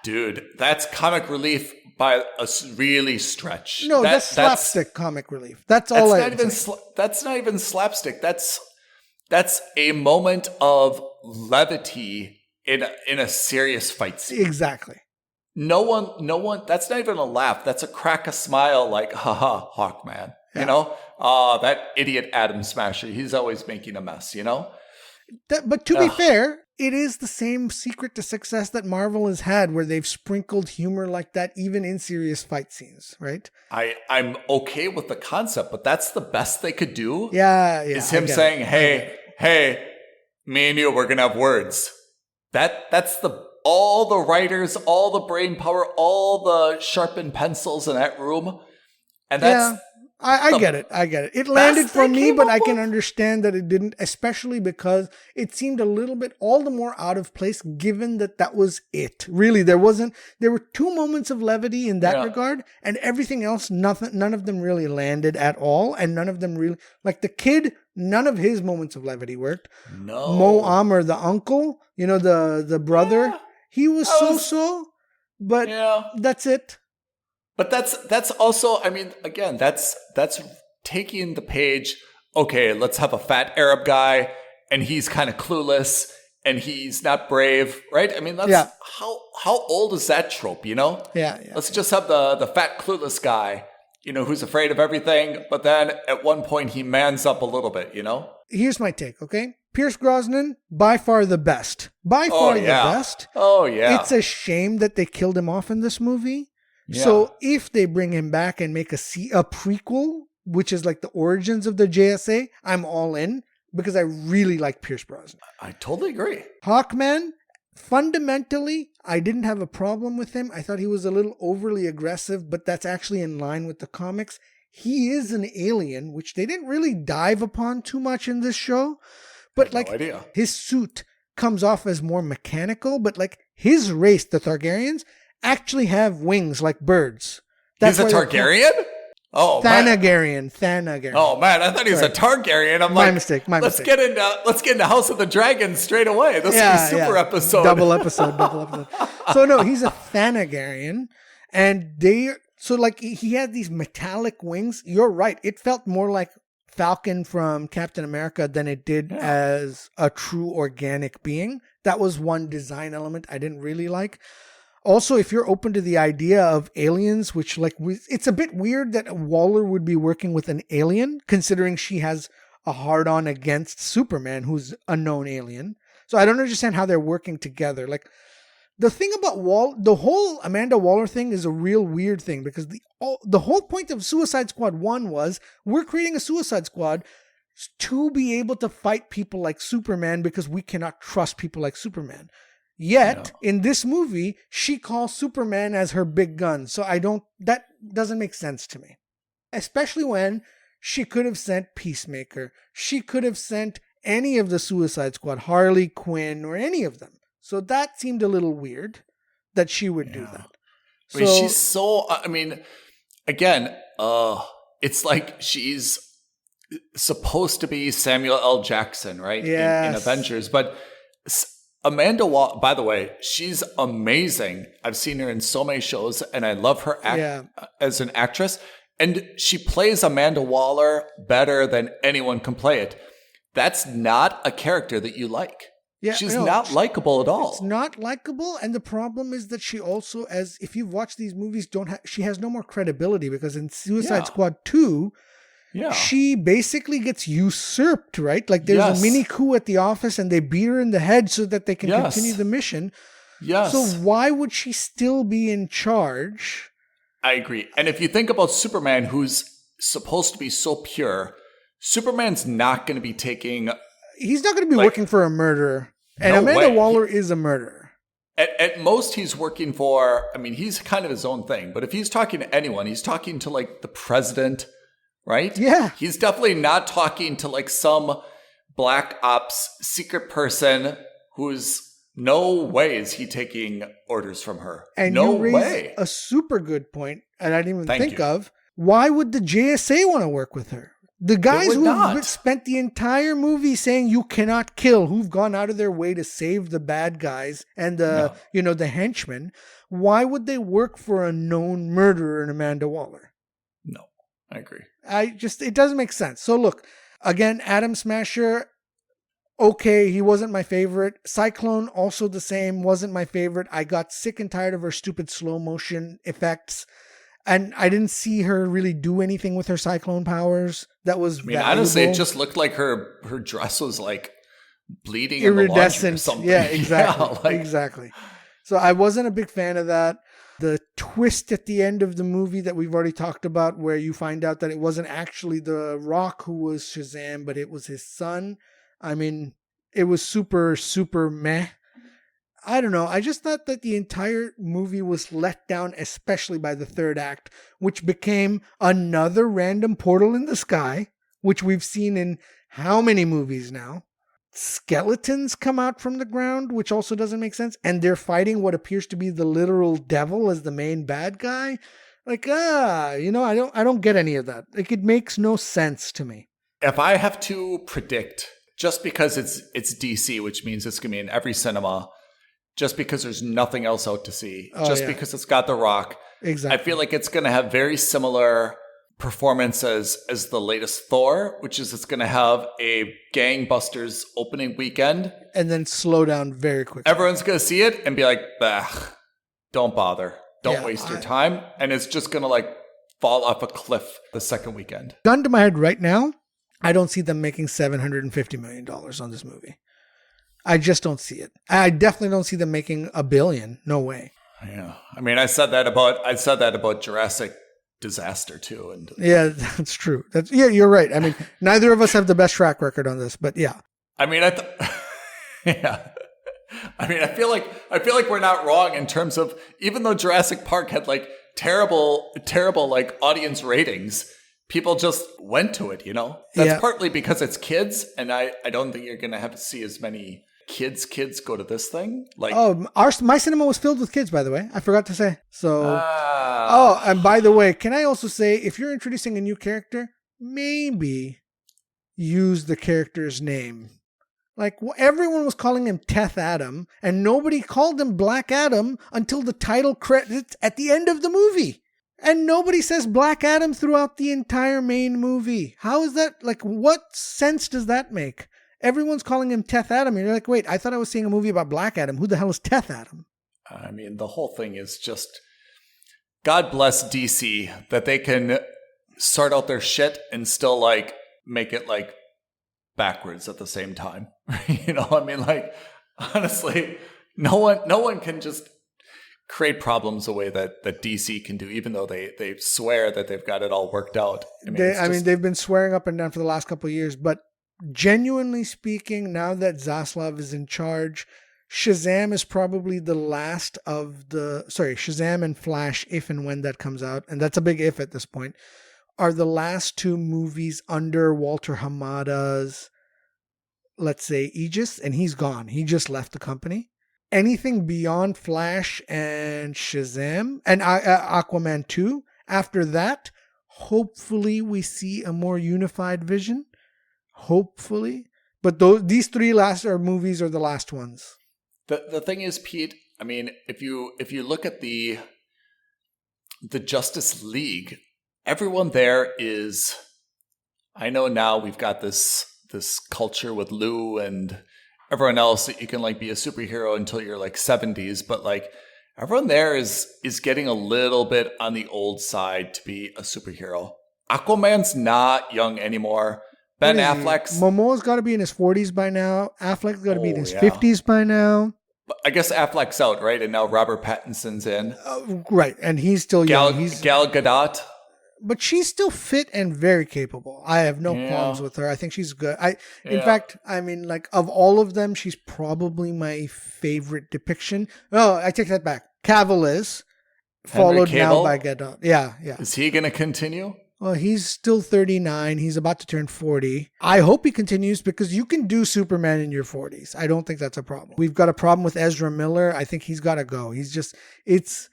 Dude, that's comic relief by a really stretch. No, that's slapstick comic relief. That's all that's not even slapstick. That's a moment of levity in a serious fight scene. Exactly. No one, that's not even a laugh. That's a crack a smile like, haha, Hawkman. Yeah. You know? That idiot Atom Smasher, he's always making a mess, you know? But to be fair, it is the same secret to success that Marvel has had, where they've sprinkled humor like that even in serious fight scenes, right? I'm okay with the concept, but that's the best they could do. Yeah. Is him saying, hey, me and you, we're going to have words. That's all the writers, all the brain power, all the sharpened pencils in that room. And that's... I get it. It landed for me, but I can understand that it didn't, especially because it seemed a little bit all the more out of place given that was it. Really, there were 2 moments of levity in that regard, and everything else, none of them really landed at all, and none of them really, like the kid, none of his moments of levity worked. No. Mo Amer, the uncle, the brother, he was so, but that's it. But that's also, I mean, again, that's taking the page. Okay, let's have a fat Arab guy, and he's kind of clueless, and he's not brave, right? I mean, that's how old is that trope? Yeah. Let's just have the fat clueless guy, who's afraid of everything, but then at one point he mans up a little bit. Here's my take. Okay, Pierce Brosnan, by far the best. The best. Oh yeah. It's a shame that they killed him off in this movie. Yeah. So if they bring him back and make a prequel, which is like the origins of the JSA, I'm all in because I really like Pierce Brosnan. I totally agree. Hawkman, fundamentally, I didn't have a problem with him. I thought he was a little overly aggressive, but that's actually in line with the comics. He is an alien, which they didn't really dive upon too much in this show. But like his suit comes off as more mechanical, but like his race, the Targaryens, actually have wings like birds. He's a Targaryen? Oh, Thanagarian. Oh man, I thought he was a Targaryen. I'm my mistake. Let's get into House of the Dragon straight away. This is a super episode. Double episode. So no, he's a Thanagarian, and he had these metallic wings. You're right. It felt more like Falcon from Captain America than it did as a true organic being. That was one design element I didn't really like. Also, if you're open to the idea of aliens, which it's a bit weird that Waller would be working with an alien, considering she has a hard-on against Superman, who's a known alien. So I don't understand how they're working together. Like, the thing about the whole Amanda Waller thing is a real weird thing, because the whole point of Suicide Squad 1 was we're creating a Suicide Squad to be able to fight people like Superman because we cannot trust people like Superman. Yet, in this movie, she calls Superman as her big gun. So that doesn't make sense to me. Especially when she could have sent Peacemaker. She could have sent any of the Suicide Squad, Harley Quinn, or any of them. So that seemed a little weird that she would do that. I mean, she's so, again, it's like she's supposed to be Samuel L. Jackson, right? Yes. In Avengers. But Amanda Waller, by the way, she's amazing. I've seen her in so many shows, and I love her as an actress. And she plays Amanda Waller better than anyone can play it. That's not a character that you like. Yeah, she's not likable at all. It's not likable, and the problem is that she also, if you've watched these movies, she has no more credibility, because in Suicide Squad 2, she basically gets usurped, right? Like there's a mini coup at the office and they beat her in the head so that they can continue the mission. Yes. So why would she still be in charge? I agree. And if you think about Superman, who's supposed to be so pure, Superman's not going to be taking... He's not going to be working for a murderer. And Amanda Waller is a murderer. At most, he's working for... I mean, he's kind of his own thing. But if he's talking to anyone, he's talking to like the president... Right? Yeah. He's definitely not talking to like some black ops secret person who's no way is he taking orders from her. And no you raise way. A super good point, and I didn't even think of. Why would the JSA want to work with her? The guys who spent the entire movie saying you cannot kill, who've gone out of their way to save the bad guys and the henchmen, why would they work for a known murderer in Amanda Waller? No, I agree. It doesn't make sense. So look, again, Atom Smasher, okay, he wasn't my favorite. Cyclone, also the same, wasn't my favorite. I got sick and tired of her stupid slow motion effects. And I didn't see her really do anything with her cyclone powers. That was valuable. Honestly, it just looked like her dress was like bleeding iridescent. Or something. Yeah, exactly. Exactly. So I wasn't a big fan of that. The twist at the end of the movie that we've already talked about, where you find out that it wasn't actually The Rock who was Shazam, but it was his son. I mean, it was super, super meh. I don't know. I just thought that the entire movie was let down, especially by the third act, which became another random portal in the sky, which we've seen in how many movies now? Skeletons come out from the ground, which also doesn't make sense. And they're fighting what appears to be the literal devil as the main bad guy. Like, I don't get any of that. Like, it makes no sense to me. If I have to predict, just because it's DC, which means it's going to be in every cinema, just because there's nothing else out to see, because it's got The Rock. Exactly. I feel like it's going to have very similar performance as the latest Thor, which is it's going to have a gangbusters opening weekend. And then slow down very quickly. Everyone's going to see it and be like, bah, don't bother. Don't waste your time. And it's just going to like fall off a cliff the second weekend. Gun to my head right now, I don't see them making $750 million on this movie. I just don't see it. I definitely don't see them making $1 billion. No way. Yeah. I mean, I said that about Jurassic Disaster too. And yeah, that's true. You're right. I mean, neither of us have the best track record on this, but yeah. I mean, yeah. I mean, I feel like we're not wrong in terms of, even though Jurassic Park had like terrible like audience ratings, people just went to it, you know? That's partly because it's kids, and I don't think you're going to have to see as many kids go to this thing. Like, my cinema was filled with kids, by the way. I forgot to say. So, and by the way, can I also say, if you're introducing a new character, maybe use the character's name. Like, everyone was calling him Teth Adam, and nobody called him Black Adam until the title credits at the end of the movie. And nobody says Black Adam throughout the entire main movie. How is that? Like, what sense does that make? Everyone's calling him Teth Adam, and you're like, wait, I thought I was seeing a movie about Black Adam. Who the hell is Teth Adam? I mean, the whole thing is just, God bless DC, that they can sort out their shit and still, like, make it, like, backwards at the same time. You know, I mean, like, honestly, no one can just create problems the way that DC can do, even though they swear that they've got it all worked out. I mean, they've been swearing up and down for the last couple of years, but genuinely speaking, now that Zaslav is in charge, Shazam is probably the last of Shazam and Flash, if and when that comes out, and that's a big if at this point, are the last two movies under Walter Hamada's, let's say, aegis, and he's gone. He just left the company. Anything beyond Flash and Shazam and Aquaman 2, after that, hopefully we see a more unified vision. Hopefully. But these three movies are the last ones. The thing is, Pete, I mean, if you look at the Justice League, everyone there is, I know now we've got this culture with Lou and everyone else that you can like be a superhero until you're like 70s, but like everyone there is getting a little bit on the old side to be a superhero. Aquaman's not young anymore. Ben Affleck's... Momoa's got to be in his 40s by now. Affleck's got to be in his 50s by now. I guess Affleck's out, right? And now Robert Pattinson's in. Right, and he's still young. Gal Gadot. But she's still fit and very capable. I have no problems with her. I think she's good. In fact, I mean, like, of all of them, she's probably my favorite depiction. Oh, I take that back. Cavill is, followed now by Gadot. Yeah. Is he going to continue? Well, he's still 39. He's about to turn 40. I hope he continues because you can do Superman in your 40s. I don't think that's a problem. We've got a problem with Ezra Miller. I think he's got to go. He's just, it's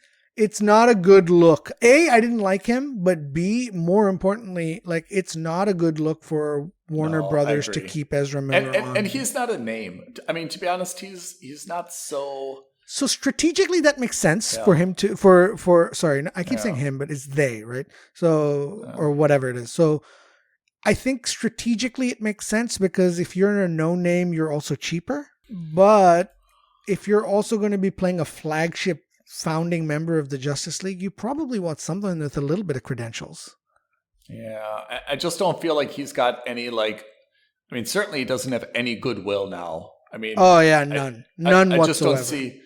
not a good look. A, I didn't like him, but B, more importantly, like, it's not a good look for Warner Brothers to keep Ezra Miller on. And he's not a name. I mean, to be honest, he's not so... So strategically, that makes sense for him to, sorry, I keep saying him, but it's they, right? So, or whatever it is. So I think strategically it makes sense because if you're a no name, you're also cheaper. But if you're also going to be playing a flagship founding member of the Justice League, you probably want something with a little bit of credentials. Yeah. I just don't feel like he's got any, like, I mean, certainly he doesn't have any goodwill now. I mean, none whatsoever. I just don't see.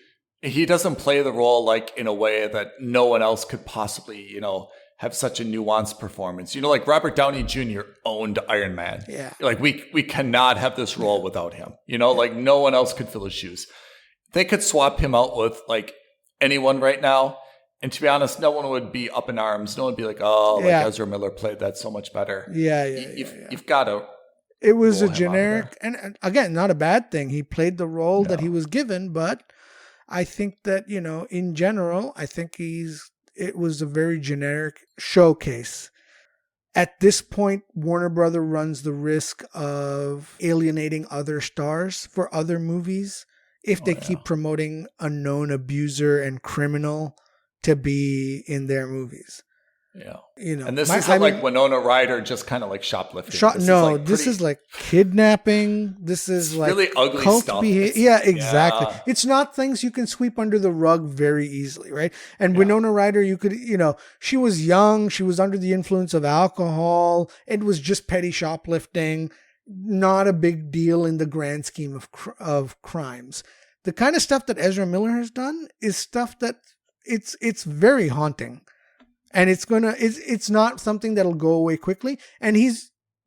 He doesn't play the role like in a way that no one else could possibly, you know, have such a nuanced performance. You know, like Robert Downey Jr. owned Iron Man. Yeah. Like we cannot have this role without him. You know, like no one else could fill his shoes. They could swap him out with like anyone right now. And to be honest, no one would be up in arms. No one would be like, oh, like Ezra Miller played that so much better. You've got to. It was a generic, and again, not a bad thing. He played the role that he was given, but I think that, you know, in general, I think it was a very generic showcase. At this point, Warner Brother runs the risk of alienating other stars for other movies if they keep promoting a known abuser and criminal to be in their movies. Yeah. You know, and this isn't like Winona Ryder just kind of like shoplifting. This is like kidnapping. This is like really ugly cult stuff. behavior. Yeah, exactly. Yeah. It's not things you can sweep under the rug very easily, right? And Winona Ryder, you could, you know, she was young. She was under the influence of alcohol. It was just petty shoplifting. Not a big deal in the grand scheme of crimes. The kind of stuff that Ezra Miller has done is stuff that it's very haunting. And it's not something that'll go away quickly. And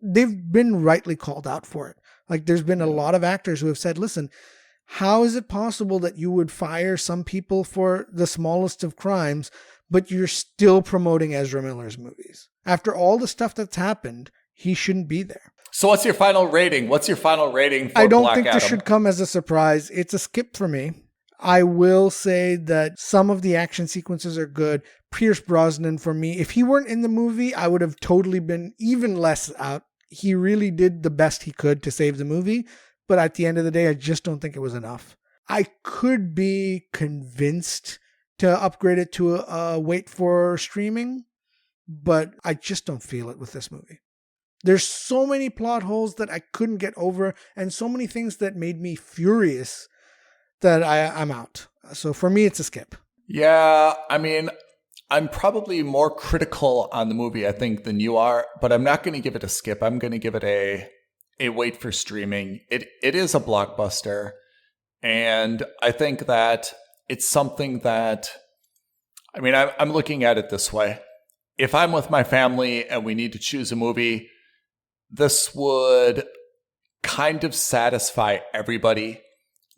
they've been rightly called out for it. Like there's been a lot of actors who have said, listen, how is it possible that you would fire some people for the smallest of crimes, but you're still promoting Ezra Miller's movies? After all the stuff that's happened, he shouldn't be there. So what's your final rating? For I don't Black think Adam? This should come as a surprise. It's a skip for me. I will say that some of the action sequences are good. Pierce Brosnan, for me, if he weren't in the movie, I would have totally been even less out. He really did the best he could to save the movie. But at the end of the day, I just don't think it was enough. I could be convinced to upgrade it to a wait for streaming, but I just don't feel it with this movie. There's so many plot holes that I couldn't get over and so many things that made me furious that I'm out. So for me, it's a skip. Yeah, I mean, I'm probably more critical on the movie, I think, than you are, but I'm not going to give it a skip. I'm going to give it a wait for streaming. It is a blockbuster, and I think that it's something that, I mean, I'm looking at it this way. If I'm with my family and we need to choose a movie, this would kind of satisfy everybody.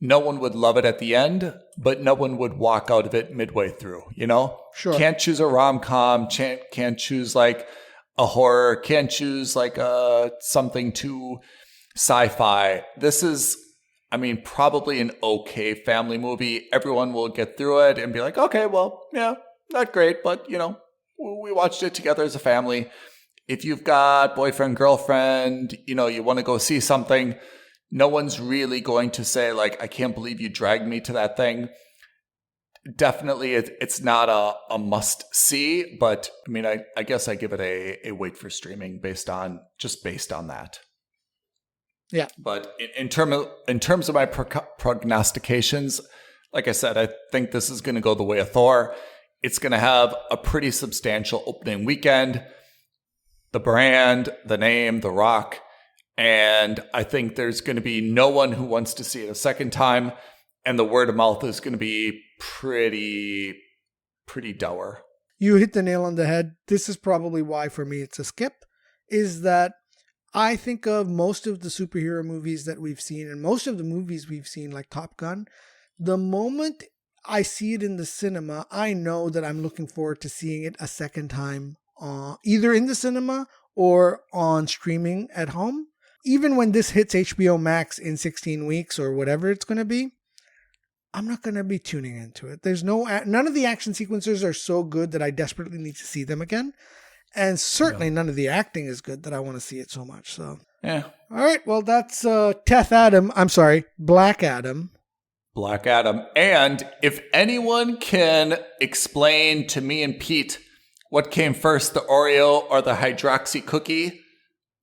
No one would love it at the end, but no one would walk out of it midway through, you know? Sure. Can't choose a rom-com, can't choose like a horror, can't choose like something too sci-fi. This is, I mean, probably an okay family movie. Everyone will get through it and be like, okay, well, yeah, not great, but, you know, we watched it together as a family. If you've got boyfriend, girlfriend, you know, you want to go see something, no one's really going to say, like, I can't believe you dragged me to that thing. Definitely, it's not a must-see, but, I mean, I guess I give it a wait for streaming based on that. Yeah. But in terms of my prognostications, like I said, I think this is going to go the way of Thor. It's going to have a pretty substantial opening weekend. The brand, the name, The Rock. And I think there's going to be no one who wants to see it a second time. And the word of mouth is going to be pretty dour. You hit the nail on the head. This is probably why for me it's a skip, is that I think of most of the superhero movies that we've seen and most of the movies we've seen like Top Gun. The moment I see it in the cinema, I know that I'm looking forward to seeing it a second time, either in the cinema or on streaming at home. Even when this hits HBO Max in 16 weeks or whatever it's going to be, I'm not going to be tuning into it. There's none of the action sequences are so good that I desperately need to see them again. And certainly none of the acting is good that I want to see it so much. So, yeah. All right. Well, that's Black Adam. Black Adam. And if anyone can explain to me and Pete what came first, the Oreo or the hydroxy cookie,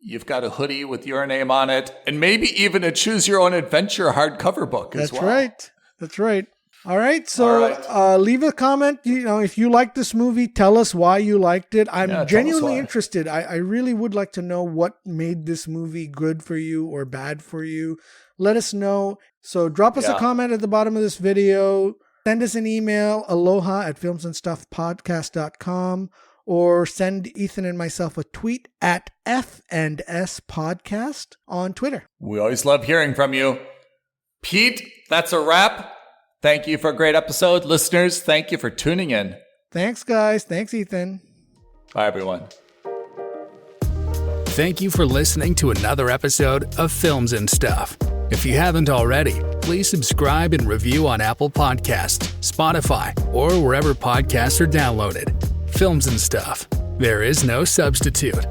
you've got a hoodie with your name on it, and maybe even a Choose Your Own Adventure hardcover book as well. That's right. All right. So leave a comment. You know, if you like this movie, tell us why you liked it. I'm genuinely interested. I really would like to know what made this movie good for you or bad for you. Let us know. So drop us a comment at the bottom of this video. Send us an email, aloha@filmsandstuffpodcast.com. or send Ethan and myself a tweet at F&S Podcast on Twitter. We always love hearing from you. Pete, that's a wrap. Thank you for a great episode. Listeners, thank you for tuning in. Thanks, guys. Thanks, Ethan. Bye, everyone. Thank you for listening to another episode of Films and Stuff. If you haven't already, please subscribe and review on Apple Podcasts, Spotify, or wherever podcasts are downloaded. Films and Stuff. There is no substitute.